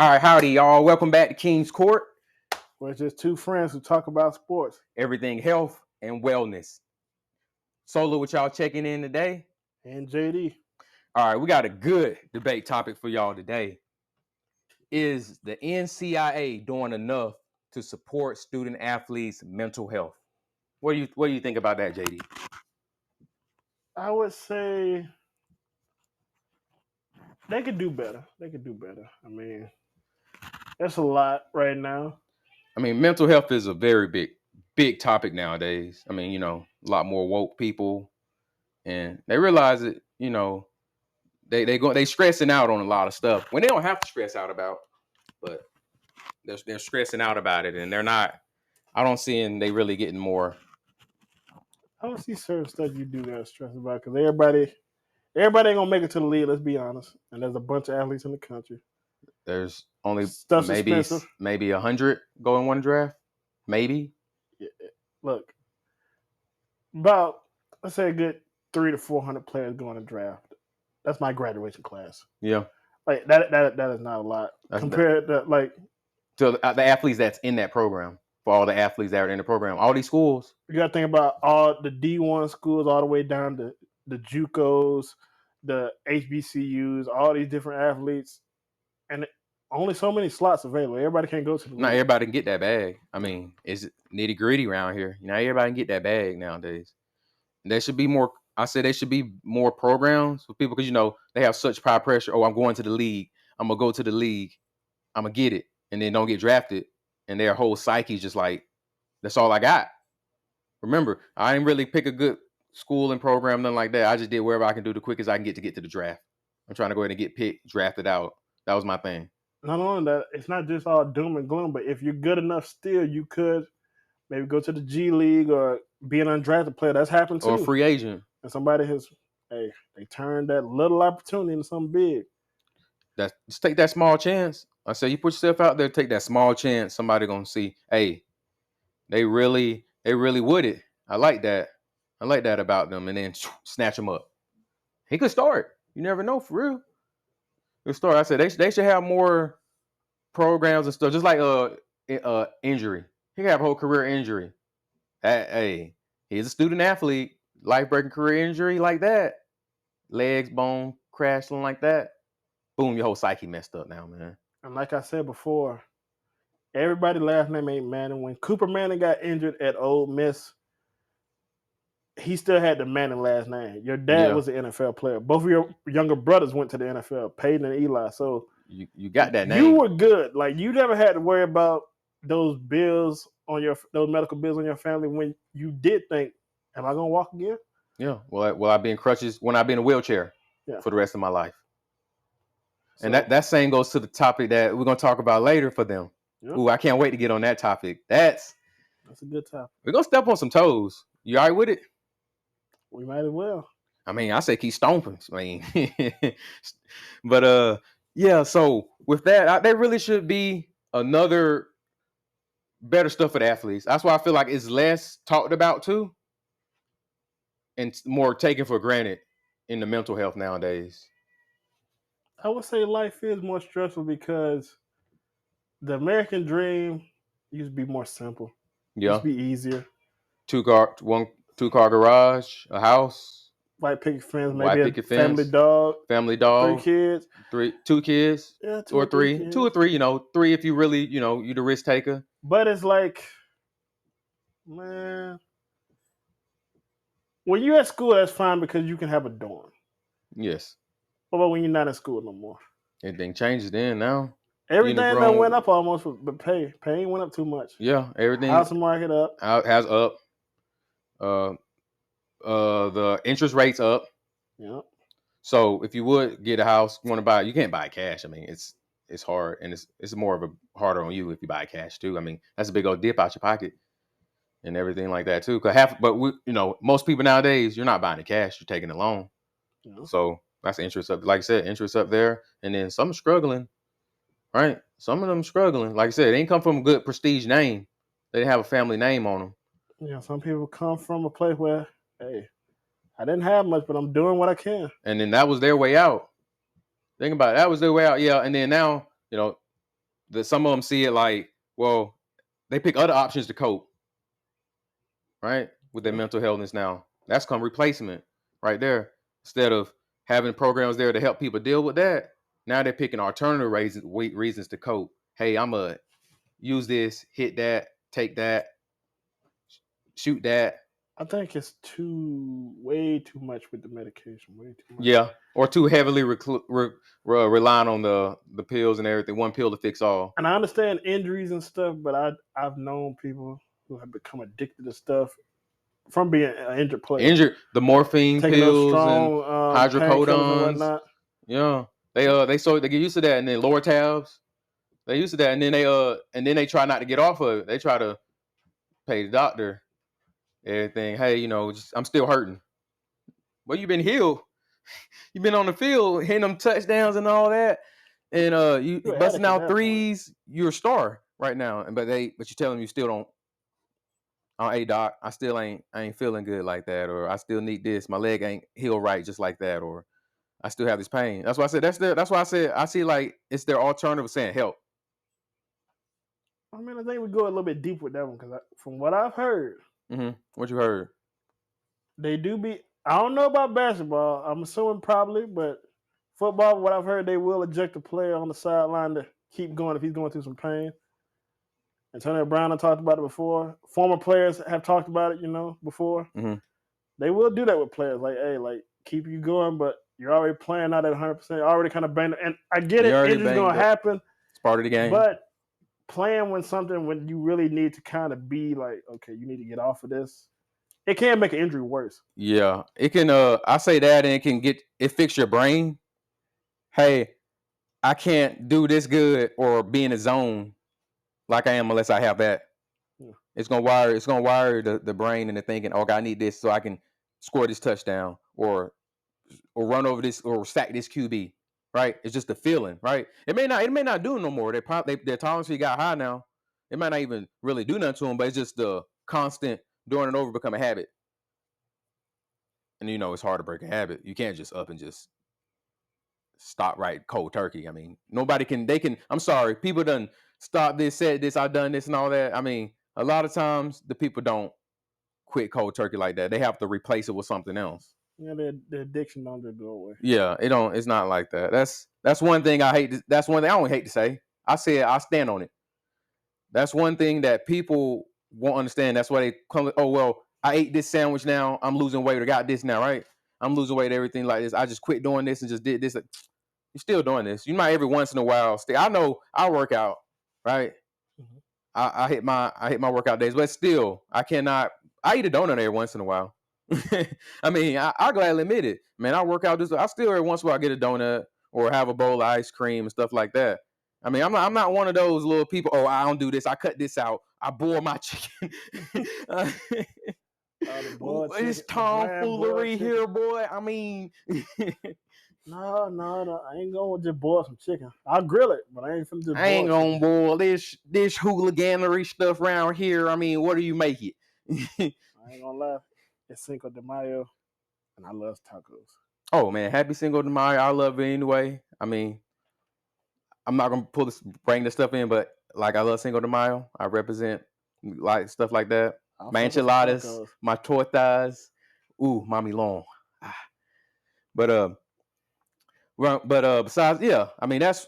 All right, howdy, y'all. Welcome back to King's Court. We're just two friends who talk about sports. Everything health and wellness. Solo with y'all checking in today. And JD. All right, we got a good debate topic for y'all today. Is the NCAA doing enough to support student athletes' mental health? What do you think about that, JD? I would say they could do better. I mean, that's a lot right now. I mean, mental health is a very big topic nowadays. I mean, a lot more woke people, and they realize that, they stressing out on a lot of stuff when they don't have to stress out about, but they're stressing out about it, and they're not. I don't see they really getting more. I don't see certain stuff you do gotta stress about because everybody ain't gonna make it to the league. Let's be honest. And there's a bunch of athletes in the country. There's only Stuff's expensive. maybe 100 go in one draft, maybe. Yeah, look, about let's say a good 300 to 400 players going to draft. That's my graduation class. Yeah, like that is not a lot compared to like to the athletes that's in that program. For all the athletes that are in the program, all these schools. You got to think about all the D1 schools, all the way down to the JUCOs, the HBCUs, all these different athletes, and only so many slots available. Everybody can't go to the league. Not everybody can get that bag. I mean, it's nitty gritty around here. Everybody can get that bag nowadays. There should be more. I said there should be more programs for people because they have such high pressure. Oh, I'm going to the league. I'm gonna go to the league. I'm gonna get it, and then don't get drafted, and their whole psyche is just like, that's all I got. Remember, I didn't really pick a good school and program, nothing like that. I just did wherever I can do the quickest I can get to the draft. I'm trying to go ahead and get picked, drafted out. That was my thing. Not only that, it's not just all doom and gloom, but if you're good enough still, you could maybe go to the G League or be an undrafted player. That's happened too. Or a free agent. And somebody they turned that little opportunity into something big. Just take that small chance. I say you put yourself out there, take that small chance. Somebody gonna see, hey, they really would it. I like that. I like that about them, and then snatch them up. He could start. You never know, for real. Good start. I said they should have more programs and stuff, just like injury. He could have a whole career injury. Hey, he's a student athlete, life breaking career injury like that, legs, bone crashing like that. Boom, your whole psyche messed up now, man. And like I said before, everybody last name ain't Manning. When Cooper Manning got injured at Ole Miss, he still had the Manning last name. Your dad was an NFL player. Both of your younger brothers went to the NFL, Peyton and Eli. So you got that name. You were good. Like you never had to worry about those bills on those medical bills on your family when you did think, am I gonna walk again? Yeah. Well, I've been crutches when I've been in a wheelchair for the rest of my life. So, and that same goes to the topic that we're gonna talk about later for them. Yep. Ooh, I can't wait to get on that topic. That's a good topic. We're gonna step on some toes. You all right with it? We might as well. I mean, I say keep stomping. I mean, but yeah. So with that, there really should be another better stuff for the athletes. That's why I feel like it's less talked about too, and more taken for granted in the mental health nowadays. I would say life is more stressful because the American dream used to be more simple. Yeah, used to be easier. Two car garage, a house. White picket fence, maybe a family dog. 3 kids. 2 kids. Yeah, two or three. Kids. 2 or 3, 3 if you really, you're the risk taker. But it's like, man, when you're at school, that's fine because you can have a dorm. Yes. What about when you're not in school no more? Everything changes then now. Everything that went up almost, but pay ain't went up too much. Yeah, everything. House market up. Has up. The interest rates up. Yeah. So if you would get a house, want to buy, you can't buy cash. I mean, it's hard, and it's more of a harder on you if you buy cash too. I mean, that's a big old dip out your pocket and everything like that too. But most people nowadays, you're not buying the cash, you're taking a loan. Yeah. So that's the interest up. Like I said, interest up there, and then some struggling, right? Some of them struggling. Like I said, they ain't come from a good prestige name. They didn't have a family name on them. Yeah, some people come from a place where, hey, I didn't have much, but I'm doing what I can. And then that was their way out. Think about it. That was their way out. Yeah. And then now, some of them see it like, well, they pick other options to cope, right, with their mental illness now. That's come replacement right there. Instead of having programs there to help people deal with that, now they're picking alternative reasons to cope. Hey, I'm going to use this, hit that, take that, shoot that. I think it's way too much with the medication. Way too much. Yeah, or too heavily relying on the pills and everything. One pill to fix all. And I understand injuries and stuff, but I've known people who have become addicted to stuff from being an injured player. The morphine taking those pills strong and painkillers and hydrocodones. whatnot. Yeah, they get used to that, and then lower tabs. They used to that, and then they try not to get off of it. They try to pay the doctor everything. Hey, I'm still hurting. Well, you've been healed. You've been on the field hitting them touchdowns and all that, and you busting out threes. Point. You're a star right now, but you tell them you still don't. Oh, hey doc, I ain't feeling good like that, or I still need this. My leg ain't healed right just like that, or I still have this pain. That's why I said that's why I said I see like it's their alternative saying help. I mean, I think we go a little bit deep with that one because from what I've heard, what you heard, they do be. I don't know about basketball. I'm assuming probably, but football, what I've heard, they will eject a player on the sideline to keep going if he's going through some pain. Antonio Brown, I talked about it before. Former players have talked about it, before. Mm-hmm. They will do that with players. Like, hey, keep you going, but you're already playing not at 100%. Already kind of banged. And I get it. Injury's going to happen. It's part of the game. But playing when you really need to kind of be like, okay, you need to get off of this. It can make an injury worse. Yeah, it can. I say that, and it fix your brain. Hey, I can't do this good or be in a zone like I am unless I have that. Yeah. It's gonna wire the brain into thinking, okay, I need this so I can score this touchdown or run over this or sack this QB. Right? It's just the feeling, right? It may not do no more. Their tolerance got high now. It might not even really do nothing to them, but it's just the constant doing it over become a habit. And it's hard to break a habit. You can't just up and just stop right cold turkey. I mean, nobody can. I'm sorry, people done stop this, said this, I've done this, and all that. I mean, a lot of times the people don't quit cold turkey like that. They have to replace it with something else. Yeah, the addiction don't just go away. Yeah, it don't. It's not like that. That's one thing I hate. That's one thing I don't hate to say. I stand on it. That's one thing that people won't understand. That's why they come. Oh well, I ate this sandwich now. I'm losing weight or got this now, right? I'm losing weight, everything like this. I just quit doing this and just did this. You're still doing this. You might every once in a while stay. I know I work out, right? Mm-hmm. I hit my workout days, but still I cannot. I eat a donut every once in a while. I mean, I gladly admit it. Man, I work out I still every once in a while get a donut or have a bowl of ice cream and stuff like that. I mean, I'm not one of those little people. Oh, I don't do this. I cut this out. I boil my chicken. It's tomfoolery here, boy. I mean, no, I ain't gonna just boil some chicken. I'll grill it, but I ain't finna just. I ain't gonna boil this hooliganery stuff around here. I mean, what do you make it? I ain't gonna lie, it's Cinco de Mayo, and I love tacos. Oh man, happy Cinco de Mayo! I love it anyway. I mean, I'm not gonna bring this stuff in, but like I love Cinco de Mayo. I represent like stuff like that. My enchiladas, my tortas. Ooh, mommy long. But besides, yeah, I mean that's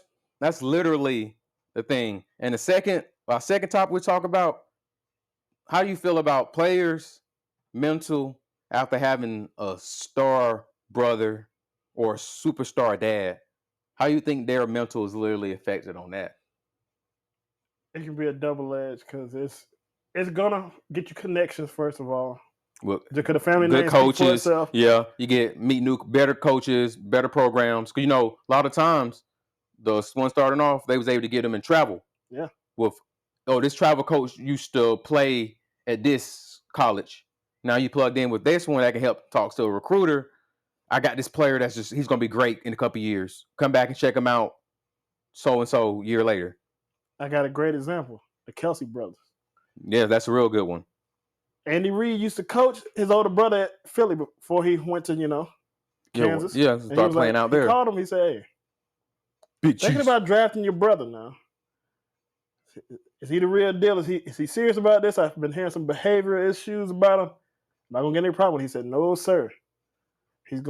literally the thing. And our second topic we talk about, how do you feel about players' mental after having a star brother or a superstar dad? How do you think their mental is literally affected on that? It can be a double edge because it's gonna get you connections first of all. Well, because the family good name coaches, for itself. Yeah, you meet new better coaches, better programs. Because a lot of times the one starting off, they was able to get them in travel. Yeah. With this travel coach used to play at this college. Now you plugged in with this one that can help talk to a recruiter. I got this player he's gonna be great in a couple of years. Come back and check him out. So and so year later. I got a great example. The Kelsey brothers. Yeah, that's a real good one. Andy Reid used to coach his older brother at Philly before he went to, Kansas. Yeah, start playing out there. He called him. He said, hey, thinking about drafting your brother now. Is he the real deal? Is he serious about this? I've been hearing some behavioral issues about him. Not gonna get any problem. He said, no, sir. They're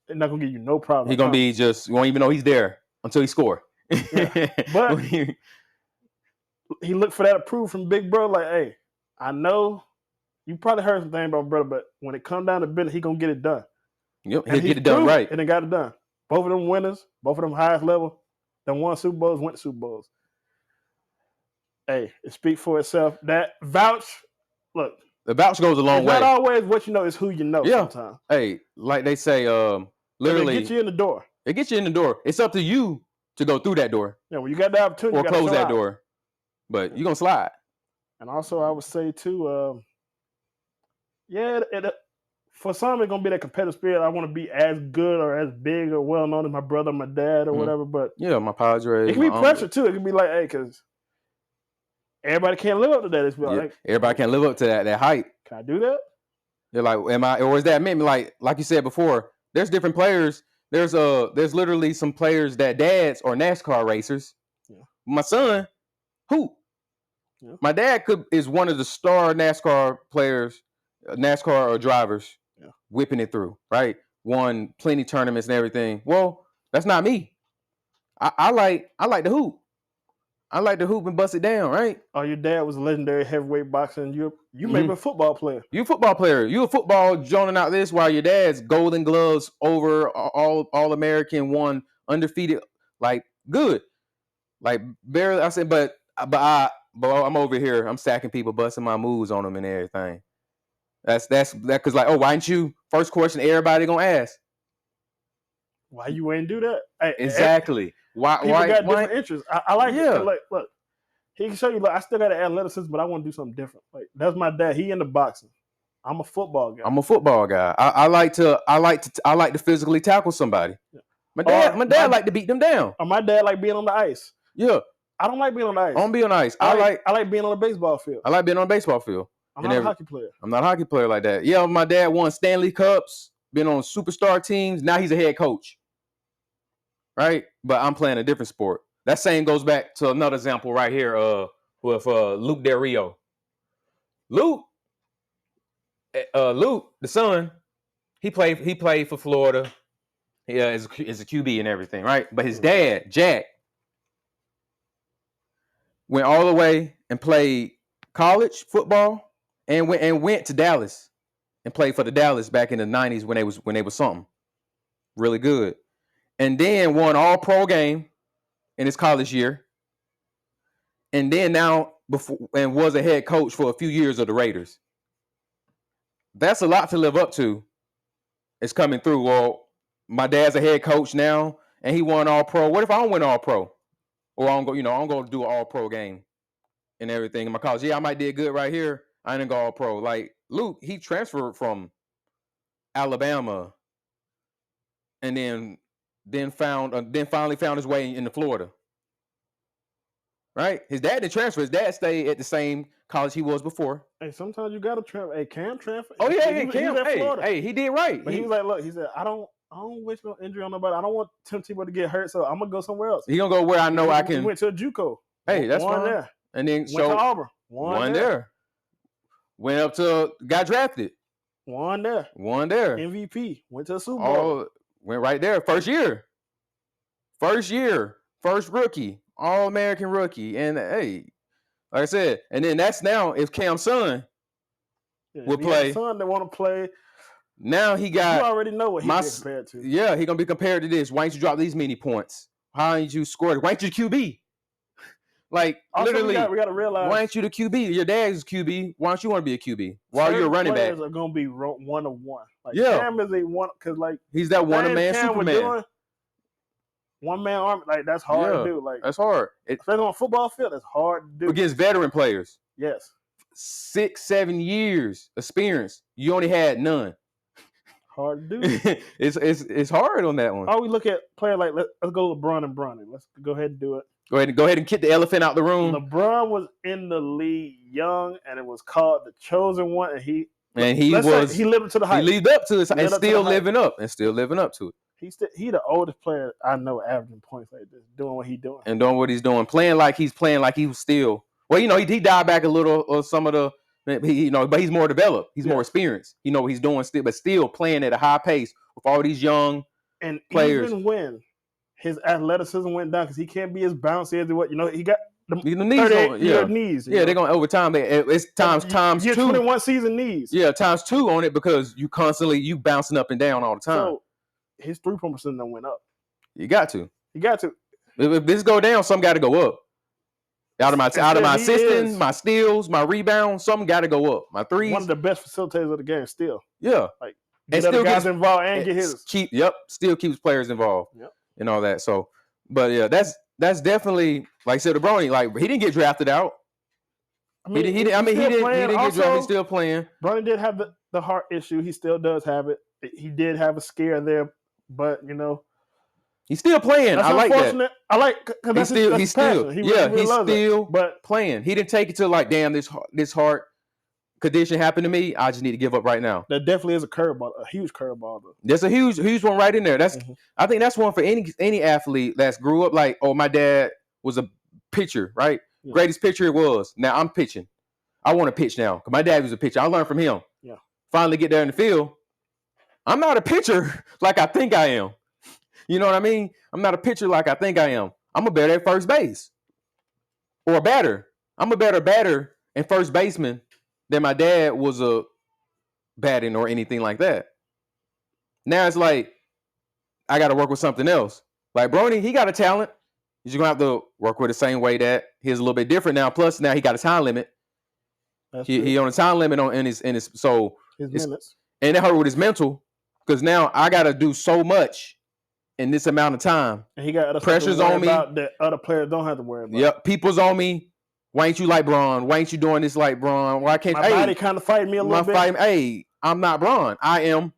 not gonna give you no problem. He's gonna be just, you won't even know he's there until he score. Yeah. But he looked for that approval from Big Bro. Like, hey, I know you probably heard some things about brother, but when it comes down to business, he gonna get it done. Yep, he'll get it done right. And then got it done. Both of them winners, both of them highest level, them won Super Bowls, went to Super Bowls. Hey, it speaks for itself. That vouch, look. The vouch goes a long way. Not always what you know, it's who you know sometimes. Hey, like they say, literally. They get you in the door. They get you in the door. It's up to you to go through that door. Yeah, when you got the opportunity, or you close that door. But you're going to slide. And also, I would say, too, for some, it's going to be that competitive spirit. I want to be as good or as big or well-known as my brother, my dad, or whatever. But yeah, my Padres. It can be pressure, too. It can be like, hey, because everybody can't live up to that. It's like, everybody can't live up to that height. Can I do that? They're like, or is that meant? Like you said before, there's different players. There's literally some players that dads are NASCAR racers. Yeah. My son, who? Yeah. My dad is one of the star NASCAR players, NASCAR or drivers, whipping it through, right? Won plenty tournaments and everything. Well, that's not me. I like to hoop. I like to hoop and bust it down, right? Oh, your dad was a legendary heavyweight boxer, and you may be a football player. You a football player. You a football joining out this while your dad's Golden Gloves over all American, won undefeated, like good, like barely. I said, but I'm over here. I'm stacking people, busting my moves on them and everything. That's because like, oh, why didn't you? First question everybody gonna ask. Why you ain't do that? Hey, exactly. Why? People got different interests. I like it. Like, look, he can show you. Like, I still got an athleticism, but I want to do something different. Like, that's my dad. He into boxing. I'm a football guy. I like to physically tackle somebody. Yeah. My dad like to beat them down. Or my dad like being on the ice. Yeah. I don't like being on the ice. I don't be on the ice. I like being on a baseball field. I like being on a baseball field. I'm not a hockey player. I'm not a hockey player like that. Yeah, my dad won Stanley Cups, been on superstar teams. Now he's a head coach. Right? But I'm playing a different sport. That same goes back to another example right here with Luke Del Rio. Luke, the son, he played for Florida. Yeah, as a QB and everything, right? But his dad, Jack, went all the way and played college football and went to Dallas and played for the Dallas back in the 90s when they was something really good. And then won all pro game in his college year. And then now was a head coach for a few years of the Raiders. That's a lot to live up to. It's coming through. Well, my dad's a head coach now and he won all pro. What if I don't win all pro? Or I'm going to do an all pro game and everything in my college. Yeah, I might did good right here. I didn't go all pro. Like Luke, he transferred from Alabama and then finally found his way into Florida. Right? His dad didn't transfer. His dad stayed at the same college he was before. Hey, sometimes you gotta transfer. Hey, Cam transfer. Oh yeah, Cam. Hey, he did right. But he was like, look, he said, I don't wish no injury on nobody. I don't want Tim Tebow to get hurt, so I'm gonna go somewhere else. He gonna go where I know I can. He went to a JUCO. Hey, that's one fine. There. And then went to Auburn. One there. Went up to got drafted. One there. MVP. Went to a Super Bowl. Went right there. First year. First rookie. All-American rookie. And hey, like I said, and then that's now if Cam's son will play. Son that want to play. Now he got. You already know what he gets compared to. Yeah, he gonna be compared to this. Why don't you drop these many points? Why ain't you scored? Why ain't you QB? Like also, literally, we got to realize. Why ain't you the QB? Your dad's QB. Why don't you want to be a QB? Why are you a running back? Players are gonna be one of one. Like yeah, Cam is a one because like he's that one man Superman. One man army, like that's hard to do. Like that's hard. Especially on a football field, it's hard to do against veteran players. Yes, 6-7 years experience. You only had none. Hard to do. it's hard on that one. Oh, we look at player like let's go LeBron and Bronny. Let's go ahead and do it. Go ahead and kick the elephant out the room. LeBron was in the league young, and it was called the chosen one, and he lived up to the hype. He lived up to it, and still living up to it. He the oldest player I know averaging points like this, doing what he's doing. And doing what he's doing. Playing like he was still Well, he died back a little, or some of the. But he's more developed. He's more experienced. He know what he's doing still, but still playing at a high pace with all these young players. Even when his athleticism went down, because he can't be as bouncy as what he got. The knees, knees. They're going overtime. It's times 2. 21 season knees. Yeah, times 2 on it because you constantly bouncing up and down all the time. So his 3-point percentage went up. You got to. If this go down, some got to go up. Out of my assisting, my steals, my rebounds, some got to go up. My threes. One of the best facilitators of the game, still. Yeah, like get other guys involved and get his. Still keeps players involved. Yep. And all that. So, but yeah, that's definitely, like I said, the Bronny. Like, he didn't get drafted out. He didn't get drafted. He's still playing. Bronny did have the heart issue. He still does have it. He did have a scare there, but he's still playing. I like that. I like because he's still playing. He didn't take it to like, damn, this heart condition happened to me. I just need to give up right now. That definitely is a curveball, a huge curveball. There's a huge one right in there. That's I think that's one for any athlete that's grew up like, oh, my dad was a pitcher, right? Yeah. Greatest pitcher it was. Now I'm pitching. I want to pitch now because my dad was a pitcher. I learned from him. Yeah. Finally get there in the field. I'm not a pitcher like I think I am. You know what I mean? I'm not a pitcher like I think I am. I'm a better at first base. Or a batter. I'm a better batter and first baseman than my dad was a batting or anything like that. Now it's like, I got to work with something else. Like Bronny, he got a talent. He's going to have to work with the same way that he's a little bit different now. Plus, now he got a time limit. He on a time limit in his minutes. And it hurt with his mental because now I got to do so much in this amount of time. And he got other pressures on me that other players don't have to worry about. Yep, people's on me. Why ain't you like Bron? Why ain't you doing this like Bron? Why can't my body kind of fighting me a little bit? Hey, I'm not Bron. I am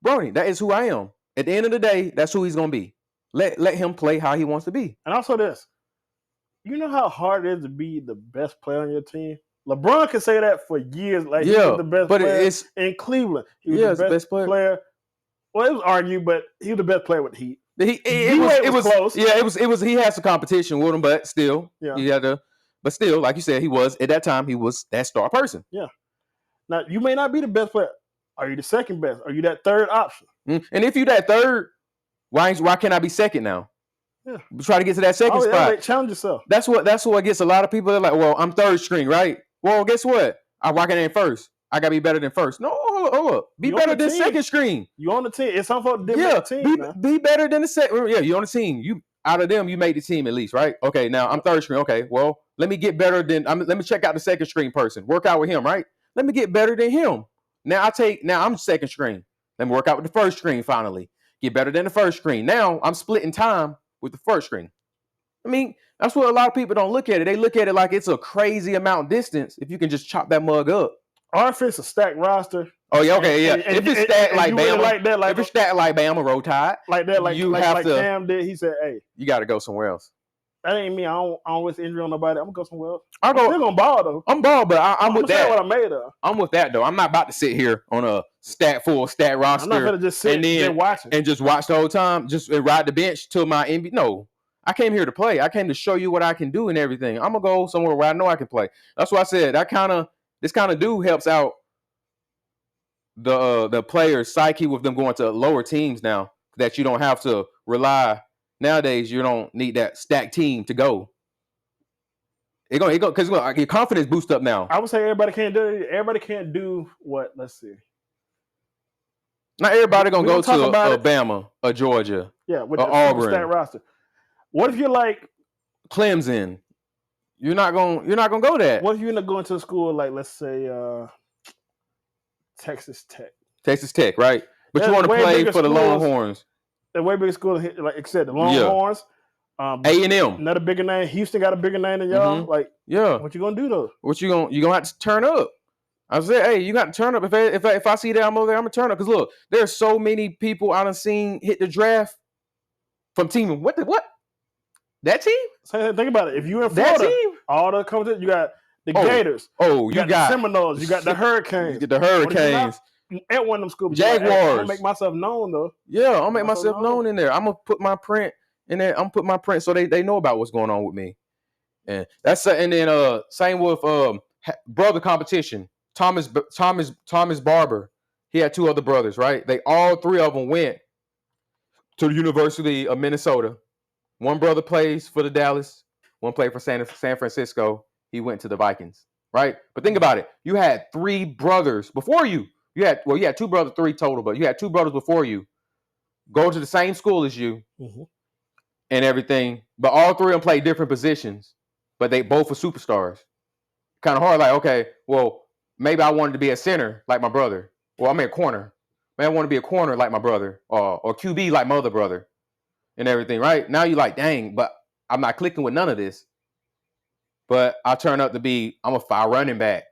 Bronny. That is who I am. At the end of the day, that's who he's gonna be. Let him play how he wants to be. And also this, you know how hard it is to be the best player on your team? LeBron can say that for years. Like, he was the best player in Cleveland. He was the best player. Well, it was argued, but he was the best player with the Heat. It was close. Yeah, it was. He had some competition with him, but still, he had to. But still, like you said, he was at that time. He was that star person. Yeah. Now you may not be the best player. Are you the second best? Are you that third option? And if you that third, why can't I be second now? Yeah. Try to get to that second spot. Like, challenge yourself. That's what gets a lot of people. They're like, well, I'm third string, right? Well, guess what? Why can't I first? I gotta be better than first. No, hold up. Be better than second string. You on the team. It's something different. Yeah, be better than the second. Yeah, you on the team. You out of them, you made the team at least, right? Okay, now I'm third string. Okay, well, let me get better than. Let me check out the second string person. Work out with him, right? Let me get better than him. Now I'm second string. Let me work out with the first string finally. Get better than the first string. Now I'm splitting time with the first string. I mean, that's what a lot of people don't look at it. They look at it like it's a crazy amount distance if you can just chop that mug up. Or if it's a stacked roster. Oh yeah, okay, yeah. If it's stacked like Bama, if it's stacked like Bama, roll tide, like that, like Cam did. He said, "Hey, you got to go somewhere else." That ain't me. I don't wish injury on nobody. I'm gonna go somewhere else. I'm still gonna ball though. I'm ball, but I'm with that. What I made of. I'm with that though. I'm not about to sit here on a full stat roster. I'm not gonna just sit and watch it and just watch the whole time. Just ride the bench till my NBA. No, I came here to play. I came to show you what I can do and everything. I'm gonna go somewhere where I know I can play. That's why I said this kind of dude helps out the player's psyche with them going to lower teams now. That you don't have to rely. Nowadays, you don't need that stacked team to go. It go because your confidence boost up now. I would say everybody can't do it. Everybody can't do what? Let's see. Not everybody gonna go to Alabama or Georgia. Yeah, with the Auburn stat roster. What if you're like Clemson? You're not gonna go that. What if you end up going to a school like, let's say, Texas Tech? Texas Tech, right? But you want to play for the Longhorns. The way bigger school, like I said, the Longhorns. A&M, another bigger name. Houston got a bigger name than y'all. Mm-hmm. Like, yeah, what you gonna do though? You gonna have to turn up. I said, hey, you got to turn up. If I see that I'm over there, I'm gonna turn up. Because look, there's so many people I done seen hit the draft from team. What that team? So think about it. If you in Florida, that team? All the competition, you got the Gators. Oh, you got the Seminoles. You got the Hurricanes. You get the Hurricanes. At one of them schools, Jaguars. I'm gonna make myself known though. Yeah, I'll make myself known in there. I'm gonna put my print in there. I'm gonna put my print so they know about what's going on with me. And then same with brother competition. Thomas Barber. He had 2 other brothers, right? They all 3 of them went to the University of Minnesota. One brother plays for the Dallas. One played for San Francisco. He went to the Vikings, right? But think about it. You had 3 brothers before you. You had 2 brothers, 3 total, but you had 2 brothers before you go to the same school as you and everything. But all 3 of them played different positions, but they both were superstars. Kind of hard. Like, okay, well, maybe I wanted to be a center like my brother. Well, I'm a corner. Maybe I want to be a corner like my brother, or QB like my other brother, and everything. Right now, you're like, dang, but I'm not clicking with none of this. But I turn up to be, I'm a 5 running back.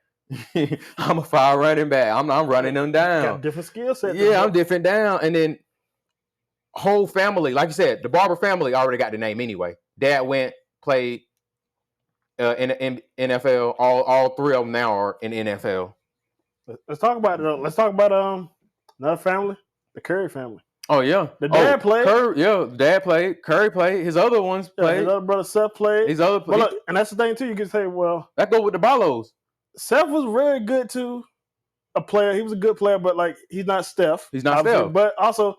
I'm a 5 running back. I'm running them down. Got different skill set. Yeah, I'm different down. And then whole family, like you said, the Barber family already got the name anyway. Dad went, played in NFL. All 3 of them now are in NFL. Let's talk about it. Let's talk about another family, the Curry family. Oh yeah, the dad played. Dad played. Curry played. His other ones played. His other brother Seth played. His other, but look, and that's the thing too. You can say, well, that go with the Ballos. Seth was very good too, a player. He was a good player, but like he's not Steph. He's not Steph. But also,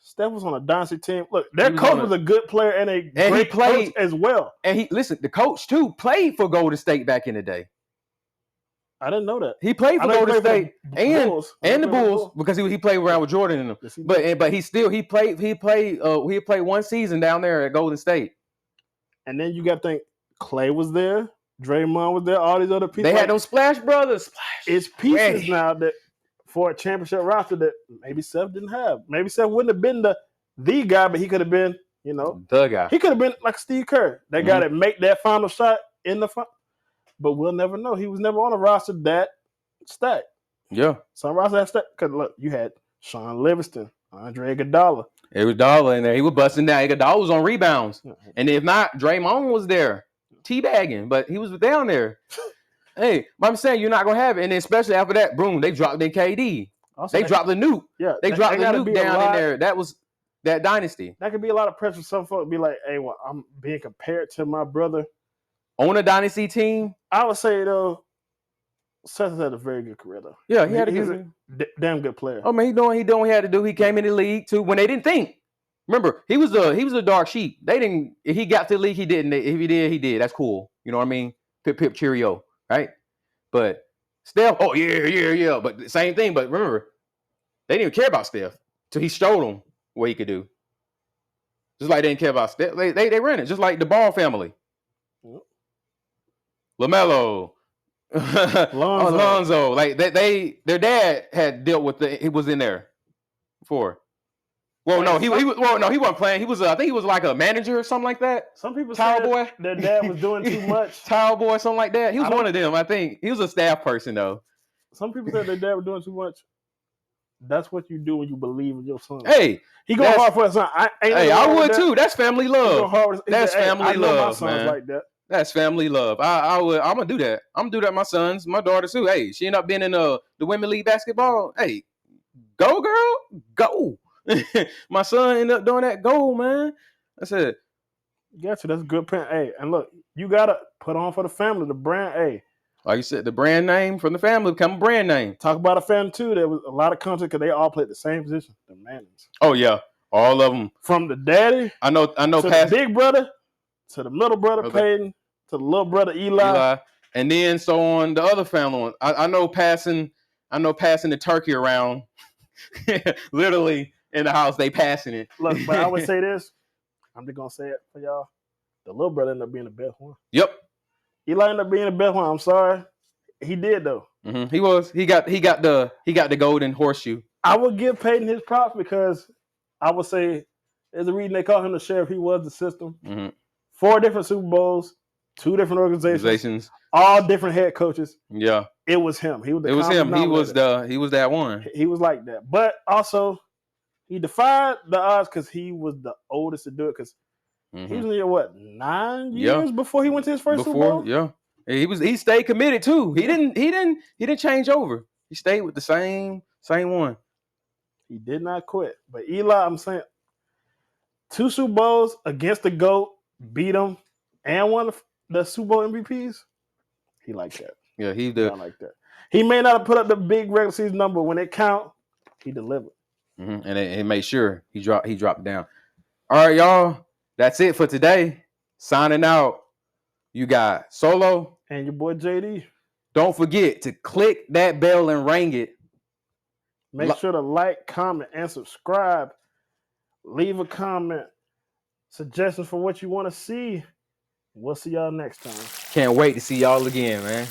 Steph was on a dynasty team. Look, their coach was a good player and a great coach as well. And the coach too played for Golden State back in the day. I didn't know that. He played for Golden State and the Bulls because he played around with Jordan in them. Yes, but he played 1 season down there at Golden State. And then you got to think Clay was there, Draymond was there, all these other people. They had those Splash Brothers. It's pieces now that for a championship roster that maybe Seth didn't have. Maybe Seth wouldn't have been the guy, but he could have been, the guy. He could have been like Steve Kerr, that guy that make that final shot in the front. But we'll never know. He was never on a roster that stacked. Yeah. Some roster that stacked. Because look, you had Sean Livingston, Andre Iguodala. Iguodala in there. He was busting down. Iguodala was on rebounds. And if not, Draymond was there, teabagging. But he was down there. Hey, but I'm saying you're not going to have it. And then especially after that, boom, they dropped in KD. Also, they dropped the nuke. Yeah. They dropped the nuke down in there. That was that dynasty. That could be a lot of pressure for some folks to be like, hey, well, I'm being compared to my brother. On a dynasty team? I would say, though, Seth has had a very good career, though. Yeah, he's a damn good player. Oh, man, he doing what he had to do. He came in the league, too, when they didn't think. Remember, he was a dark sheep. They didn't. If he got to the league, he didn't. If he did, he did. That's cool. You know what I mean? Pip, pip, cheerio, right? But Steph, oh, yeah. But the same thing. But remember, they didn't even care about Steph until he showed them what he could do. Just like they didn't care about Steph. They ran it, just like the Ball family. LaMelo, Lonzo, like their dad had dealt with he was in there before. Well, no, he wasn't playing. He was, I think he was like a manager or something like that. Some people said their dad was doing too much. Towel boy, something like that. He was one of them. I think he was a staff person though. Some people said their dad was doing too much. That's what you do when you believe in your son. Hey, he going hard for his son. I would too. That's family love. That's family love, man. Like that. That's family love. I'm gonna do that. I'm gonna do that. My sons, my daughters too. Hey, she ended up being in the women league basketball. Hey, go girl, go. My son ended up doing that. Go, man. I said, gotcha. That's a good point. Hey, and look, you gotta put on for the family. The brand. Hey, like you said, the brand name from the family become a brand name. Talk about a family too. There was a lot of content because they all played the same position. The Mannings. Oh yeah, all of them. From the daddy. I know. To the big brother. To the middle brother Peyton, to the little brother Eli, and then so on the other family one. I know passing the turkey around, literally in the house. They passing it. Look, but I would say this. I'm just gonna say it for y'all. The little brother ended up being the best one. Yep. Eli ended up being the best one. I'm sorry, he did though. Mm-hmm. He was. He got the golden horseshoe. I would give Peyton his props because I would say there's a reason they call him the sheriff. He was the system. Mm-hmm. 4 different Super Bowls, 2 different organizations, all different head coaches. Yeah, it was him. He was. It was him. He was that one. He was like that, but also he defied the odds because he was the oldest to do it. Because he was in here 9 years before he went to his first Super Bowl. Yeah, he stayed committed too. He didn't change over. He stayed with the same one. He did not quit. But Eli, I'm saying, 2 Super Bowls against the GOAT. Beat him and won the Super Bowl MVPs, he like that. Yeah, he I like that. He may not have put up the big regular season number, but when it count, he delivered. Mm-hmm. And it made sure he dropped down. All right, y'all. That's it for today. Signing out. You got Solo and your boy JD. Don't forget to click that bell and ring it. Make sure to like, comment, and subscribe. Leave a comment. Suggestions for what you want to see. We'll see y'all next time. Can't wait to see y'all again, man.